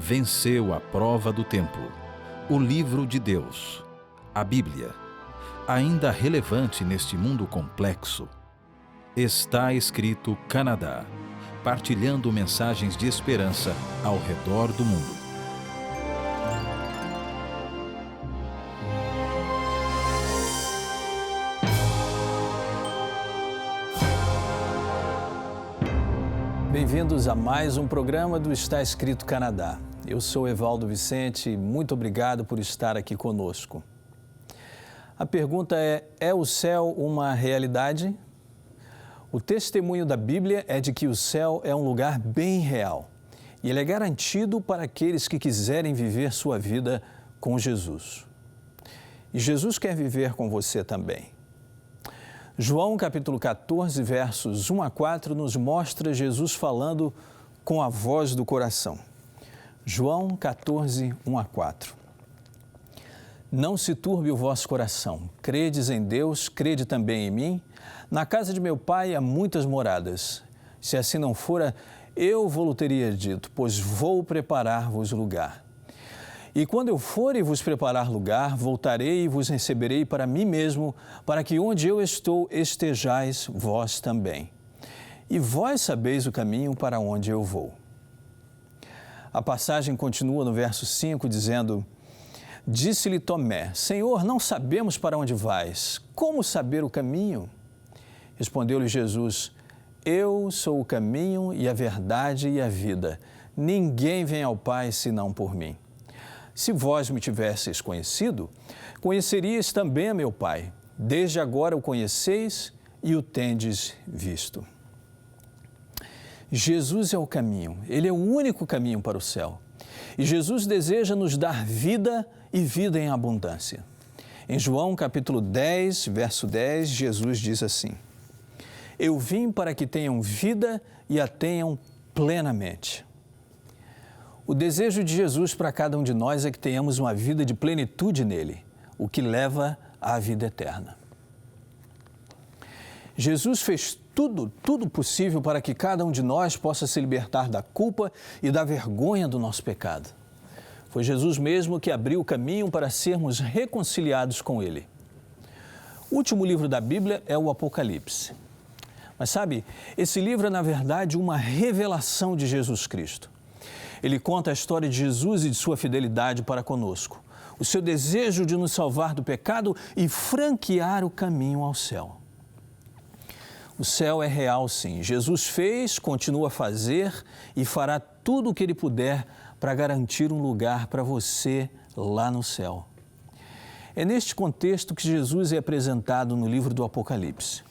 venceu a prova do tempo. O livro de Deus, a Bíblia, ainda relevante neste mundo complexo. Está escrito Canadá, partilhando mensagens de esperança ao redor do mundo. Bem-vindos a mais um programa do Está Escrito Canadá. Eu sou Evaldo Vicente e muito obrigado por estar aqui conosco. A pergunta é o céu uma realidade? O testemunho da Bíblia é de que o céu é um lugar bem real e ele é garantido para aqueles que quiserem viver sua vida com Jesus. E Jesus quer viver com você também. João capítulo 14, versos 1 a 4, nos mostra Jesus falando com a voz do coração. João 14, 1 a 4. Não se turbe o vosso coração. Credes em Deus, crede também em mim. Na casa de meu pai há muitas moradas. Se assim não fora, eu vou-lo teria dito, pois vou preparar-vos lugar. E quando eu for e vos preparar lugar, voltarei e vos receberei para mim mesmo, para que onde eu estou estejais vós também. E vós sabeis o caminho para onde eu vou. A passagem continua no verso 5, dizendo: Disse-lhe Tomé, Senhor, não sabemos para onde vais. Como saber o caminho? Respondeu-lhe Jesus, Eu sou o caminho e a verdade e a vida. Ninguém vem ao Pai senão por mim. Se vós me tivesseis conhecido, conheceríeis também a meu Pai. Desde agora o conheceis e o tendes visto. Jesus é o caminho, Ele é o único caminho para o céu. E Jesus deseja nos dar vida e vida em abundância. Em João capítulo 10, verso 10, Jesus diz assim: Eu vim para que tenham vida e a tenham plenamente. O desejo de Jesus para cada um de nós é que tenhamos uma vida de plenitude nele, o que leva à vida eterna. Jesus fez tudo possível para que cada um de nós possa se libertar da culpa e da vergonha do nosso pecado. Foi Jesus mesmo que abriu o caminho para sermos reconciliados com Ele. O último livro da Bíblia é o Apocalipse. Mas sabe, esse livro é na verdade uma revelação de Jesus Cristo. Ele conta a história de Jesus e de sua fidelidade para conosco, o seu desejo de nos salvar do pecado e franquear o caminho ao céu. O céu é real, sim. Jesus fez, continua a fazer e fará tudo o que Ele puder para garantir um lugar para você lá no céu. É neste contexto que Jesus é apresentado no livro do Apocalipse.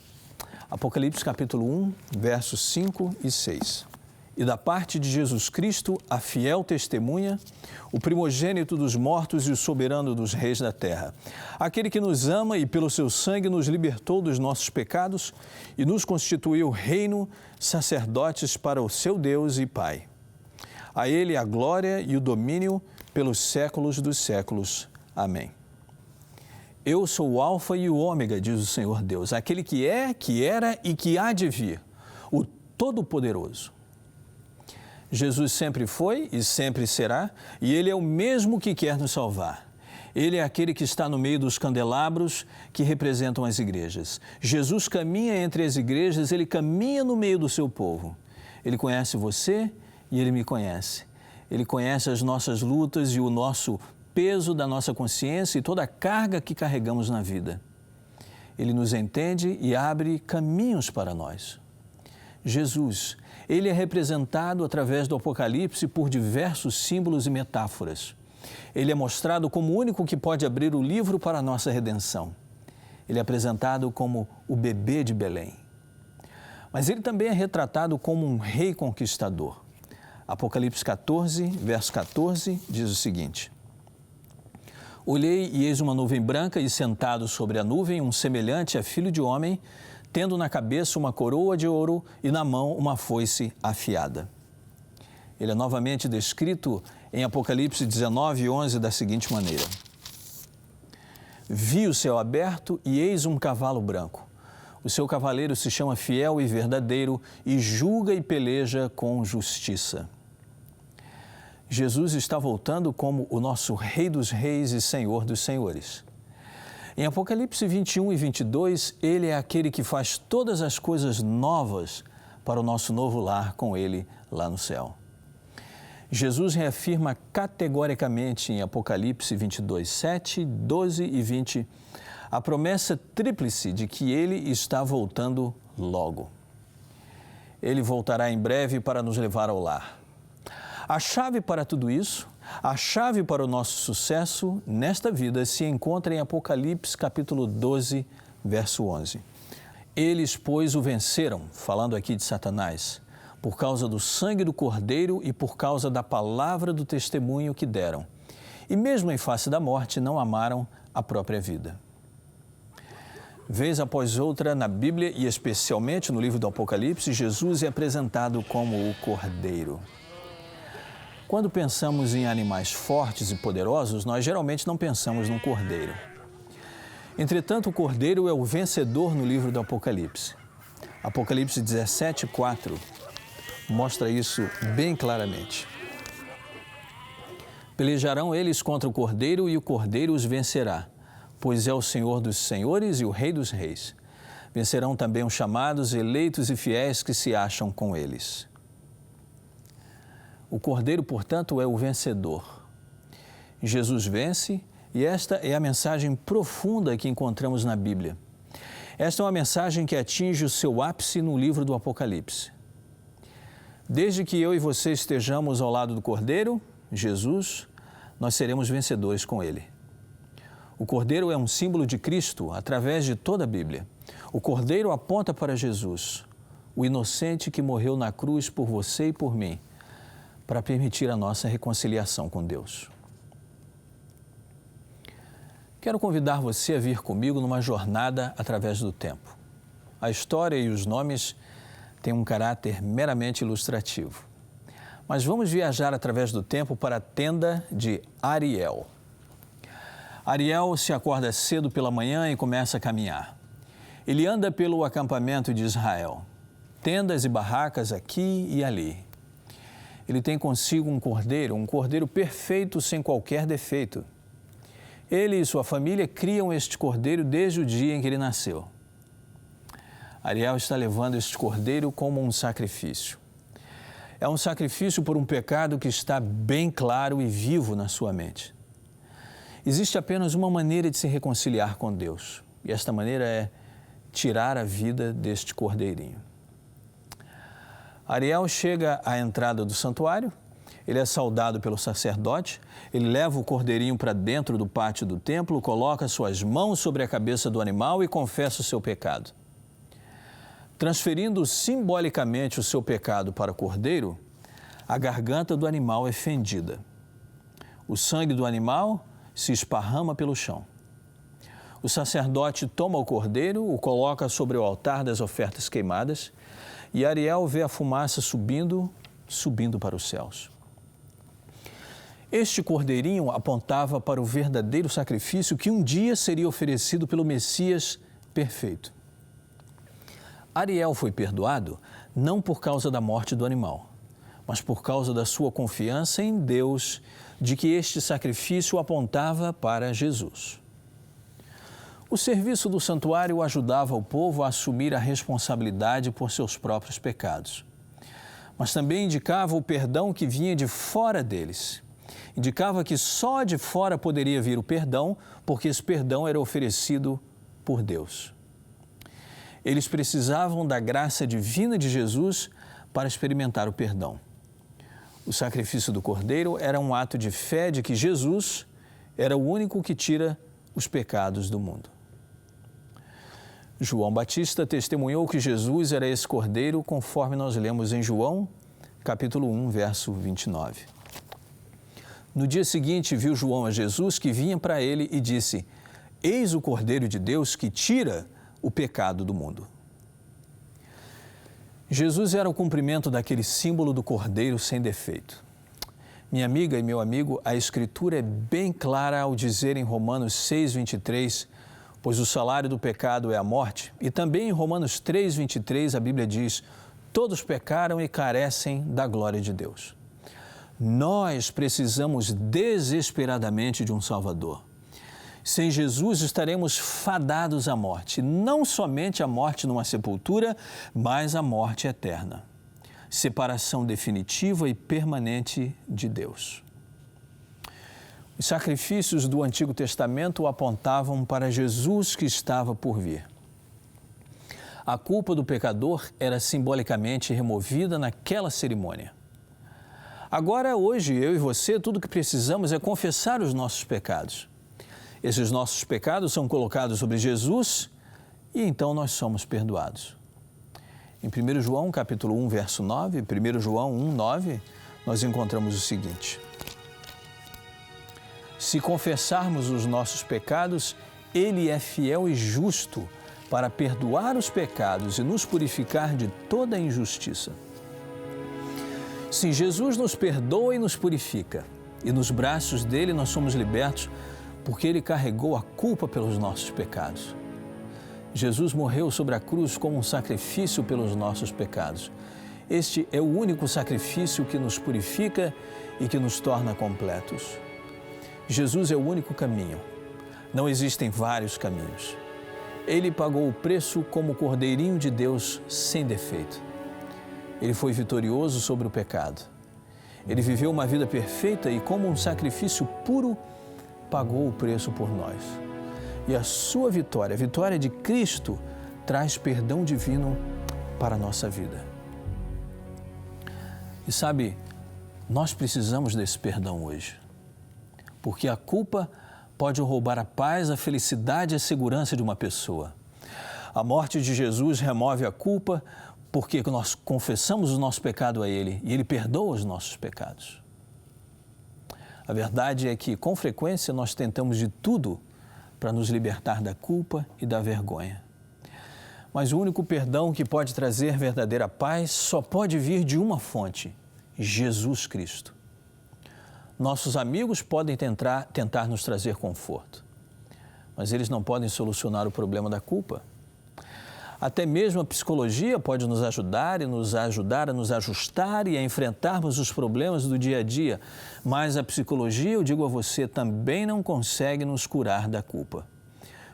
Apocalipse capítulo 1, versos 5 e 6. E da parte de Jesus Cristo, a fiel testemunha, o primogênito dos mortos e o soberano dos reis da terra. Aquele que nos ama e pelo seu sangue nos libertou dos nossos pecados e nos constituiu reino, sacerdotes para o seu Deus e Pai. A Ele a glória e o domínio pelos séculos dos séculos. Amém. Eu sou o Alfa e o Ômega, diz o Senhor Deus, aquele que é, que era e que há de vir, o Todo-Poderoso. Jesus sempre foi e sempre será, e Ele é o mesmo que quer nos salvar. Ele é aquele que está no meio dos candelabros que representam as igrejas. Jesus caminha entre as igrejas, Ele caminha no meio do seu povo. Ele conhece você e Ele me conhece. Ele conhece as nossas lutas e o nosso peso da nossa consciência e toda a carga que carregamos na vida. Ele nos entende e abre caminhos para nós. Jesus, Ele é representado através do Apocalipse por diversos símbolos e metáforas. Ele é mostrado como o único que pode abrir o livro para a nossa redenção. Ele é apresentado como o bebê de Belém. Mas Ele também é retratado como um rei conquistador. Apocalipse 14, verso 14, diz o seguinte: Olhei e eis uma nuvem branca e sentado sobre a nuvem um semelhante a filho de homem, tendo na cabeça uma coroa de ouro e na mão uma foice afiada. Ele é novamente descrito em Apocalipse 19, 11 da seguinte maneira: Vi o céu aberto e eis um cavalo branco. O seu cavaleiro se chama Fiel e Verdadeiro e julga e peleja com justiça. Jesus está voltando como o nosso Rei dos Reis e Senhor dos Senhores. Em Apocalipse 21 e 22, Ele é aquele que faz todas as coisas novas para o nosso novo lar com Ele lá no céu. Jesus reafirma categoricamente em Apocalipse 22, 7, 12 e 20 a promessa tríplice de que Ele está voltando logo. Ele voltará em breve para nos levar ao lar. A chave para tudo isso, a chave para o nosso sucesso nesta vida se encontra em Apocalipse capítulo 12, verso 11. Eles, pois, o venceram, falando aqui de Satanás, por causa do sangue do Cordeiro e por causa da palavra do testemunho que deram. E mesmo em face da morte, não amaram a própria vida. Vez após outra, na Bíblia e especialmente no livro do Apocalipse, Jesus é apresentado como o Cordeiro. Quando pensamos em animais fortes e poderosos, nós geralmente não pensamos num cordeiro. Entretanto, o cordeiro é o vencedor no livro do Apocalipse. Apocalipse 17, 4 mostra isso bem claramente. Pelejarão eles contra o cordeiro e o cordeiro os vencerá, pois é o Senhor dos senhores e o Rei dos reis. Vencerão também os chamados, eleitos e fiéis que se acham com eles. O Cordeiro, portanto, é o vencedor. Jesus vence e esta é a mensagem profunda que encontramos na Bíblia. Esta é uma mensagem que atinge o seu ápice no livro do Apocalipse. Desde que eu e você estejamos ao lado do Cordeiro, Jesus, nós seremos vencedores com Ele. O Cordeiro é um símbolo de Cristo através de toda a Bíblia. O Cordeiro aponta para Jesus, o inocente que morreu na cruz por você e por mim, para permitir a nossa reconciliação com Deus. Quero convidar você a vir comigo numa jornada através do tempo. A história e os nomes têm um caráter meramente ilustrativo. Mas vamos viajar através do tempo para a tenda de Ariel. Ariel se acorda cedo pela manhã e começa a caminhar. Ele anda pelo acampamento de Israel, tendas e barracas aqui e ali. Ele tem consigo um cordeiro perfeito sem qualquer defeito. Ele e sua família criam este cordeiro desde o dia em que ele nasceu. Ariel está levando este cordeiro como um sacrifício. É um sacrifício por um pecado que está bem claro e vivo na sua mente. Existe apenas uma maneira de se reconciliar com Deus, e esta maneira é tirar a vida deste cordeirinho. Ariel chega à entrada do santuário, ele é saudado pelo sacerdote, ele leva o cordeirinho para dentro do pátio do templo, coloca suas mãos sobre a cabeça do animal e confessa o seu pecado. Transferindo simbolicamente o seu pecado para o cordeiro, a garganta do animal é fendida. O sangue do animal se esparrama pelo chão. O sacerdote toma o cordeiro, o coloca sobre o altar das ofertas queimadas, e Ariel vê a fumaça subindo para os céus. Este cordeirinho apontava para o verdadeiro sacrifício que um dia seria oferecido pelo Messias perfeito. Ariel foi perdoado não por causa da morte do animal, mas por causa da sua confiança em Deus de que este sacrifício apontava para Jesus. O serviço do santuário ajudava o povo a assumir a responsabilidade por seus próprios pecados, mas também indicava o perdão que vinha de fora deles. Indicava que só de fora poderia vir o perdão, porque esse perdão era oferecido por Deus. Eles precisavam da graça divina de Jesus para experimentar o perdão. O sacrifício do cordeiro era um ato de fé de que Jesus era o único que tira os pecados do mundo. João Batista testemunhou que Jesus era esse cordeiro, conforme nós lemos em João, capítulo 1, verso 29. No dia seguinte, viu João a Jesus que vinha para ele e disse: Eis o Cordeiro de Deus que tira o pecado do mundo. Jesus era o cumprimento daquele símbolo do cordeiro sem defeito. Minha amiga e meu amigo, a Escritura é bem clara ao dizer em Romanos 6, 23, pois o salário do pecado é a morte, e também em Romanos 3, 23, a Bíblia diz: todos pecaram e carecem da glória de Deus. Nós precisamos desesperadamente de um Salvador. Sem Jesus estaremos fadados à morte, não somente a morte numa sepultura, mas a morte eterna. Separação definitiva e permanente de Deus. Os sacrifícios do Antigo Testamento apontavam para Jesus que estava por vir. A culpa do pecador era simbolicamente removida naquela cerimônia. Agora, hoje, eu e você, tudo o que precisamos é confessar os nossos pecados. Esses nossos pecados são colocados sobre Jesus e então nós somos perdoados. Em 1 João, capítulo 1, verso 9, 1 João 1, 9, nós encontramos o seguinte: se confessarmos os nossos pecados, Ele é fiel e justo para perdoar os pecados e nos purificar de toda injustiça. Sim, Jesus nos perdoa e nos purifica, e nos braços dele nós somos libertos porque ele carregou a culpa pelos nossos pecados. Jesus morreu sobre a cruz como um sacrifício pelos nossos pecados. Este é o único sacrifício que nos purifica e que nos torna completos. Jesus é o único caminho. Não existem vários caminhos. Ele pagou o preço como o Cordeirinho de Deus sem defeito. Ele foi vitorioso sobre o pecado. Ele viveu uma vida perfeita e, como um sacrifício puro, pagou o preço por nós. E a sua vitória, a vitória de Cristo, traz perdão divino para a nossa vida. E sabe, nós precisamos desse perdão hoje. Porque a culpa pode roubar a paz, a felicidade e a segurança de uma pessoa. A morte de Jesus remove a culpa porque nós confessamos o nosso pecado a Ele e Ele perdoa os nossos pecados. A verdade é que, com frequência, nós tentamos de tudo para nos libertar da culpa e da vergonha. Mas o único perdão que pode trazer verdadeira paz só pode vir de uma fonte: Jesus Cristo. Nossos amigos podem tentar nos trazer conforto, mas eles não podem solucionar o problema da culpa. Até mesmo a psicologia pode nos ajudar a nos ajustar e a enfrentarmos os problemas do dia a dia, mas a psicologia, eu digo a você, também não consegue nos curar da culpa.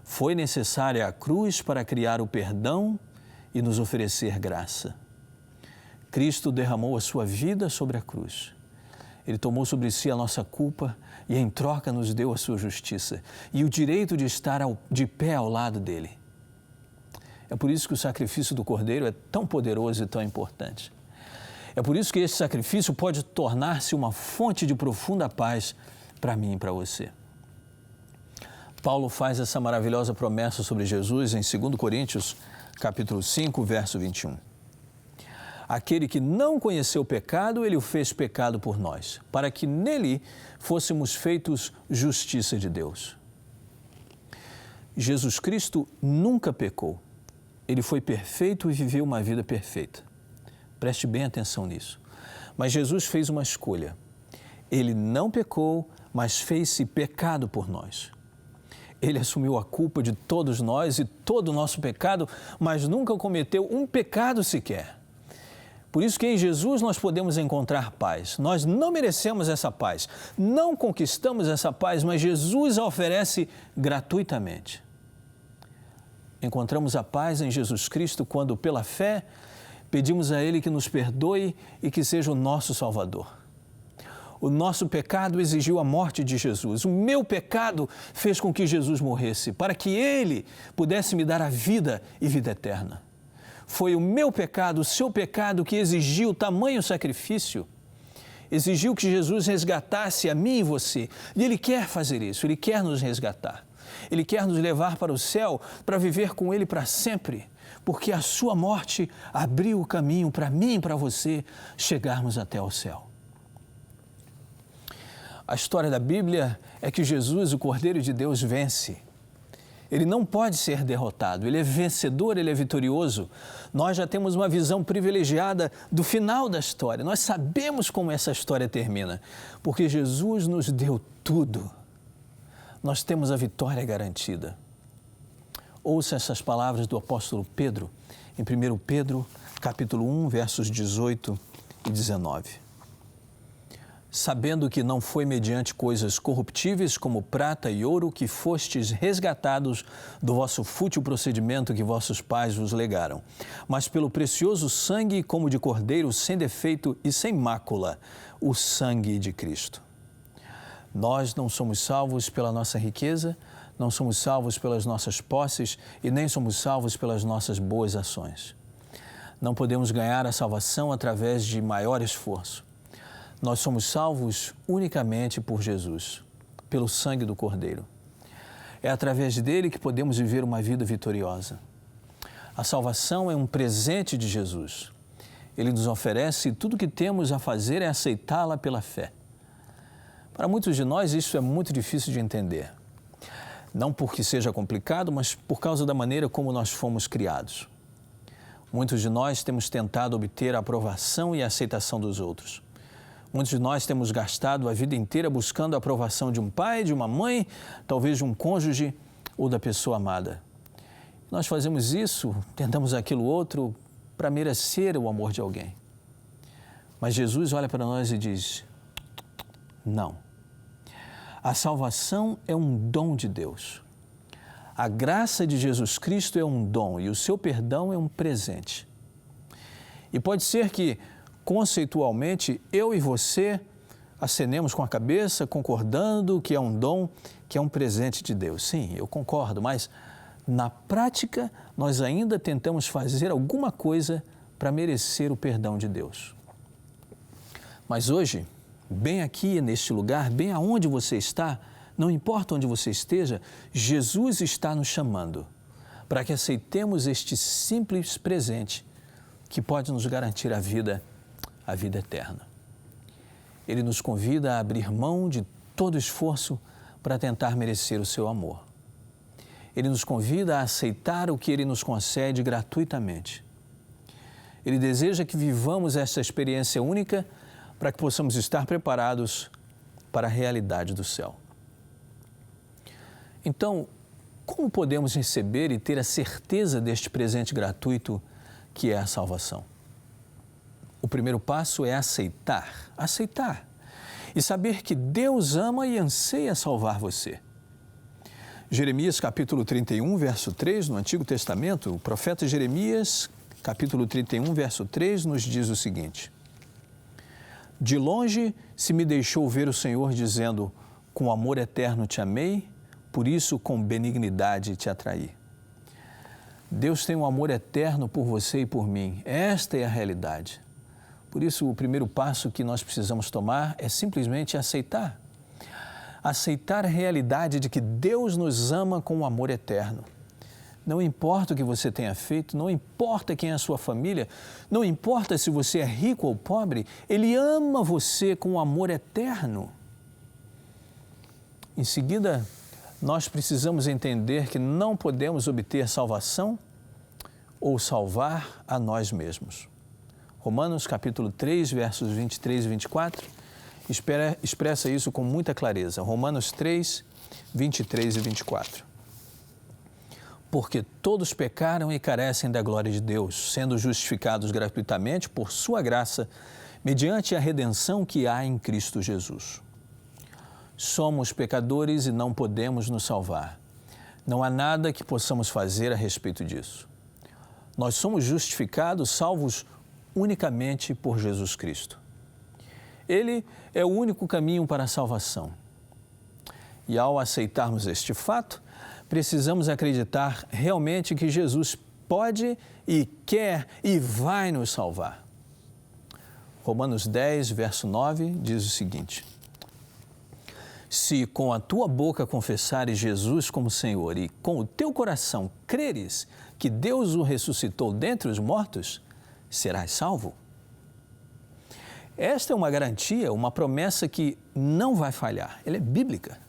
Foi necessária a cruz para criar o perdão e nos oferecer graça. Cristo derramou a sua vida sobre a cruz. Ele tomou sobre si a nossa culpa e, em troca, nos deu a sua justiça e o direito de estar de pé ao lado dele. É por isso que o sacrifício do Cordeiro é tão poderoso e tão importante. É por isso que esse sacrifício pode tornar-se uma fonte de profunda paz para mim e para você. Paulo faz essa maravilhosa promessa sobre Jesus em 2 Coríntios, capítulo 5, verso 21. Aquele que não conheceu o pecado, ele o fez pecado por nós, para que nele fôssemos feitos justiça de Deus. Jesus Cristo nunca pecou. Ele foi perfeito e viveu uma vida perfeita. Preste bem atenção nisso. Mas Jesus fez uma escolha. Ele não pecou, mas fez-se pecado por nós. Ele assumiu a culpa de todos nós e todo o nosso pecado, mas nunca cometeu um pecado sequer. Por isso que em Jesus nós podemos encontrar paz. Nós não merecemos essa paz, não conquistamos essa paz, mas Jesus a oferece gratuitamente. Encontramos a paz em Jesus Cristo quando, pela fé, pedimos a Ele que nos perdoe e que seja o nosso Salvador. O nosso pecado exigiu a morte de Jesus. O meu pecado fez com que Jesus morresse, para que Ele pudesse me dar a vida e vida eterna. Foi o meu pecado, o seu pecado, que exigiu tamanho sacrifício. Exigiu que Jesus resgatasse a mim e você. E Ele quer fazer isso, Ele quer nos resgatar. Ele quer nos levar para o céu, para viver com Ele para sempre. Porque a sua morte abriu o caminho para mim e para você chegarmos até o céu. A história da Bíblia é que Jesus, o Cordeiro de Deus, vence. Ele não pode ser derrotado, ele é vencedor, ele é vitorioso. Nós já temos uma visão privilegiada do final da história. Nós sabemos como essa história termina, porque Jesus nos deu tudo. Nós temos a vitória garantida. Ouça essas palavras do apóstolo Pedro, em 1 Pedro, capítulo 1, versos 18 e 19. sabendo que não foi mediante coisas corruptíveis como prata e ouro que fostes resgatados do vosso fútil procedimento que vossos pais vos legaram, mas pelo precioso sangue como de cordeiro sem defeito e sem mácula, o sangue de Cristo. Nós não somos salvos pela nossa riqueza, não somos salvos pelas nossas posses e nem somos salvos pelas nossas boas ações. Não podemos ganhar a salvação através de maior esforço. Nós somos salvos unicamente por Jesus, pelo sangue do Cordeiro. É através dele que podemos viver uma vida vitoriosa. A salvação é um presente de Jesus. Ele nos oferece e tudo o que temos a fazer é aceitá-la pela fé. Para muitos de nós, isso é muito difícil de entender. Não porque seja complicado, mas por causa da maneira como nós fomos criados. Muitos de nós temos tentado obter a aprovação e a aceitação dos outros. Muitos de nós temos gastado a vida inteira buscando a aprovação de um pai, de uma mãe, talvez de um cônjuge ou da pessoa amada. Nós fazemos isso, tentamos aquilo outro para merecer o amor de alguém. Mas Jesus olha para nós e diz: não. A salvação é um dom de Deus. A graça de Jesus Cristo é um dom e o seu perdão é um presente. E pode ser que, conceitualmente, eu e você acenemos com a cabeça, concordando que é um dom, que é um presente de Deus. Sim, eu concordo, mas na prática nós ainda tentamos fazer alguma coisa para merecer o perdão de Deus. Mas hoje, bem aqui neste lugar, bem aonde você está, não importa onde você esteja, Jesus está nos chamando para que aceitemos este simples presente que pode nos garantir a vida eterna. Ele nos convida a abrir mão de todo esforço para tentar merecer o seu amor. Ele nos convida a aceitar o que Ele nos concede gratuitamente. Ele deseja que vivamos essa experiência única para que possamos estar preparados para a realidade do céu. Então, como podemos receber e ter a certeza deste presente gratuito que é a salvação? O primeiro passo é aceitar e saber que Deus ama e anseia salvar você. Jeremias capítulo 31, verso 3, no Antigo Testamento, o profeta Jeremias, capítulo 31, verso 3, nos diz o seguinte: de longe se me deixou ver o Senhor dizendo, com amor eterno te amei, por isso com benignidade te atraí. Deus tem um amor eterno por você e por mim. Esta é a realidade. Por isso, o primeiro passo que nós precisamos tomar é simplesmente aceitar. Aceitar a realidade de que Deus nos ama com um amor eterno. Não importa o que você tenha feito, não importa quem é a sua família, não importa se você é rico ou pobre, Ele ama você com um amor eterno. Em seguida, nós precisamos entender que não podemos obter salvação ou salvar a nós mesmos. Romanos capítulo 3, versos 23 e 24, expressa isso com muita clareza. Romanos 3, 23 e 24. Porque todos pecaram e carecem da glória de Deus, sendo justificados gratuitamente por sua graça, mediante a redenção que há em Cristo Jesus. Somos pecadores e não podemos nos salvar. Não há nada que possamos fazer a respeito disso. Nós somos justificados, salvos unicamente por Jesus Cristo. Ele é o único caminho para a salvação. E ao aceitarmos este fato, precisamos acreditar realmente que Jesus pode e quer e vai nos salvar. Romanos 10, verso 9, diz o seguinte: se com a tua boca confessares Jesus como Senhor e com o teu coração creres que Deus o ressuscitou dentre os mortos, serás salvo. Esta é uma garantia, uma promessa que não vai falhar, ela é bíblica.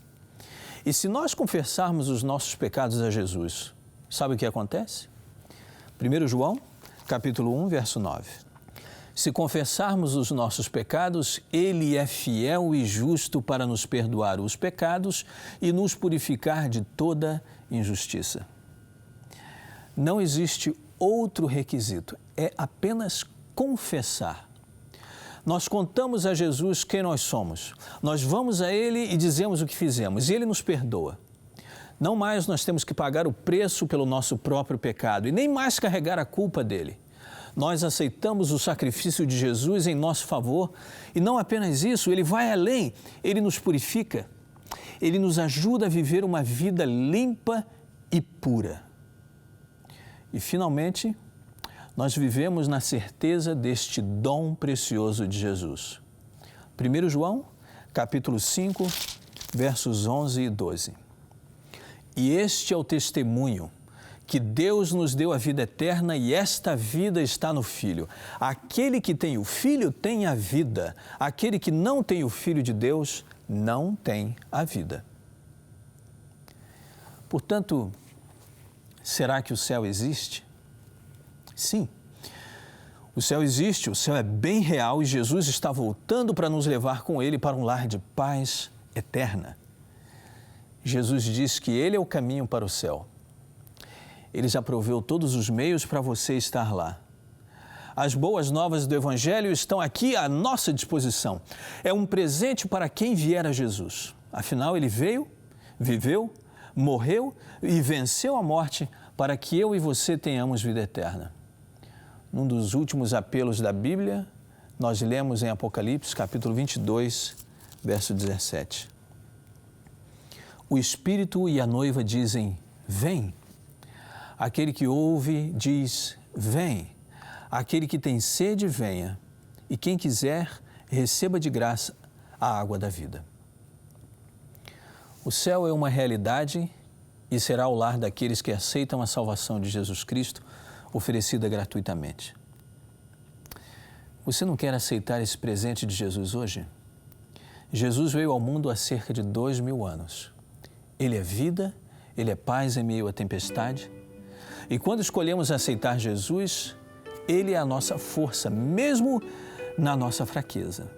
E se nós confessarmos os nossos pecados a Jesus, sabe o que acontece? 1 João, capítulo 1, verso 9. Se confessarmos os nossos pecados, Ele é fiel e justo para nos perdoar os pecados e nos purificar de toda injustiça. Não existe outro requisito, é apenas confessar. Nós contamos a Jesus quem nós somos. Nós vamos a Ele e dizemos o que fizemos, e Ele nos perdoa. Não mais nós temos que pagar o preço pelo nosso próprio pecado e nem mais carregar a culpa dele. Nós aceitamos o sacrifício de Jesus em nosso favor e não apenas isso, Ele vai além, Ele nos purifica, Ele nos ajuda a viver uma vida limpa e pura. E finalmente, nós vivemos na certeza deste dom precioso de Jesus. 1 João, capítulo 5, versos 11 e 12. E este é o testemunho, que Deus nos deu a vida eterna e esta vida está no Filho. Aquele que tem o Filho tem a vida. Aquele que não tem o Filho de Deus não tem a vida. Portanto, será que o céu existe? Sim. O céu existe, o céu é bem real e Jesus está voltando para nos levar com Ele para um lar de paz eterna. Jesus diz que Ele é o caminho para o céu. Ele já proveu todos os meios para você estar lá. As boas novas do Evangelho estão aqui à nossa disposição. É um presente para quem vier a Jesus. Afinal, Ele veio, viveu, morreu e venceu a morte para que eu e você tenhamos vida eterna. Num dos últimos apelos da Bíblia, nós lemos em Apocalipse, capítulo 22, verso 17. O Espírito e a noiva dizem, vem. Aquele que ouve diz, vem. Aquele que tem sede, venha. E quem quiser, receba de graça a água da vida. O céu é uma realidade e será o lar daqueles que aceitam a salvação de Jesus Cristo, oferecida gratuitamente. Você não quer aceitar esse presente de Jesus hoje? Jesus veio ao mundo há cerca de 2000 anos. Ele é vida, Ele é paz em meio à tempestade. E quando escolhemos aceitar Jesus, Ele é a nossa força, mesmo na nossa fraqueza.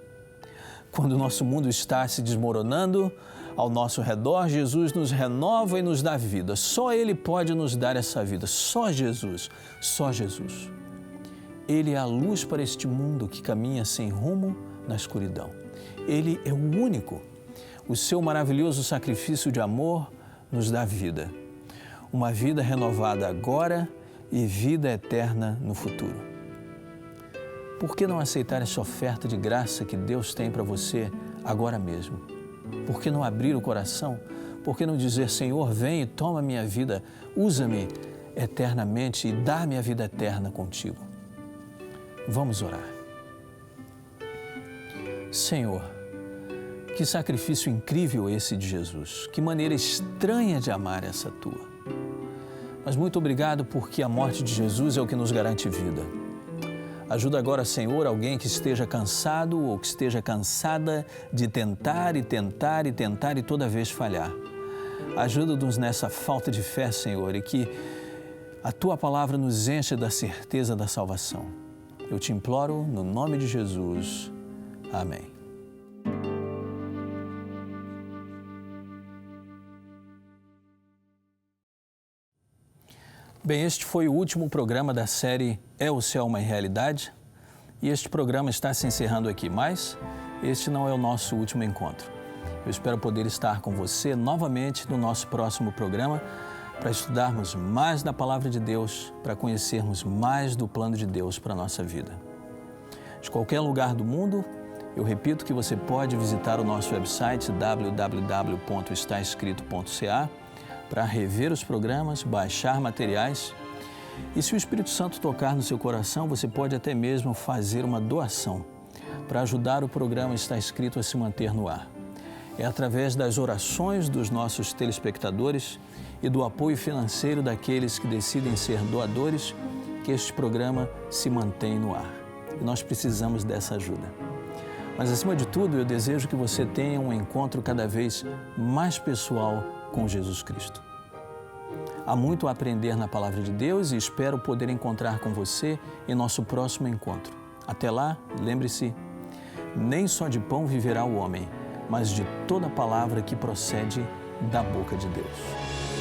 Quando o nosso mundo está se desmoronando ao nosso redor, Jesus nos renova e nos dá vida. Só Ele pode nos dar essa vida, só Jesus, só Jesus. Ele é a luz para este mundo que caminha sem rumo na escuridão. Ele é o único. O seu maravilhoso sacrifício de amor nos dá vida. Uma vida renovada agora e vida eterna no futuro. Por que não aceitar essa oferta de graça que Deus tem para você agora mesmo? Por que não abrir o coração? Por que não dizer, Senhor, vem e toma minha vida, usa-me eternamente e dá-me a vida eterna contigo? Vamos orar. Senhor, que sacrifício incrível esse de Jesus, que maneira estranha de amar essa tua. Mas muito obrigado porque a morte de Jesus é o que nos garante vida. Ajuda agora, Senhor, alguém que esteja cansado ou que esteja cansada de tentar e toda vez falhar. Ajuda-nos nessa falta de fé, Senhor, e que a Tua palavra nos encha da certeza da salvação. Eu te imploro no nome de Jesus. Amém. Bem, este foi o último programa da série É o Céu uma Realidade? E este programa está se encerrando aqui, mas este não é o nosso último encontro. Eu espero poder estar com você novamente no nosso próximo programa para estudarmos mais da Palavra de Deus, para conhecermos mais do plano de Deus para a nossa vida. De qualquer lugar do mundo, eu repito que você pode visitar o nosso website www.estaescrito.ca para rever os programas, baixar materiais. E se o Espírito Santo tocar no seu coração, você pode até mesmo fazer uma doação para ajudar o programa Está Escrito a se manter no ar. É através das orações dos nossos telespectadores e do apoio financeiro daqueles que decidem ser doadores que este programa se mantém no ar. E nós precisamos dessa ajuda. Mas, acima de tudo, eu desejo que você tenha um encontro cada vez mais pessoal com Jesus Cristo. Há muito a aprender na Palavra de Deus e espero poder encontrar com você em nosso próximo encontro. Até lá, lembre-se, nem só de pão viverá o homem, mas de toda palavra que procede da boca de Deus.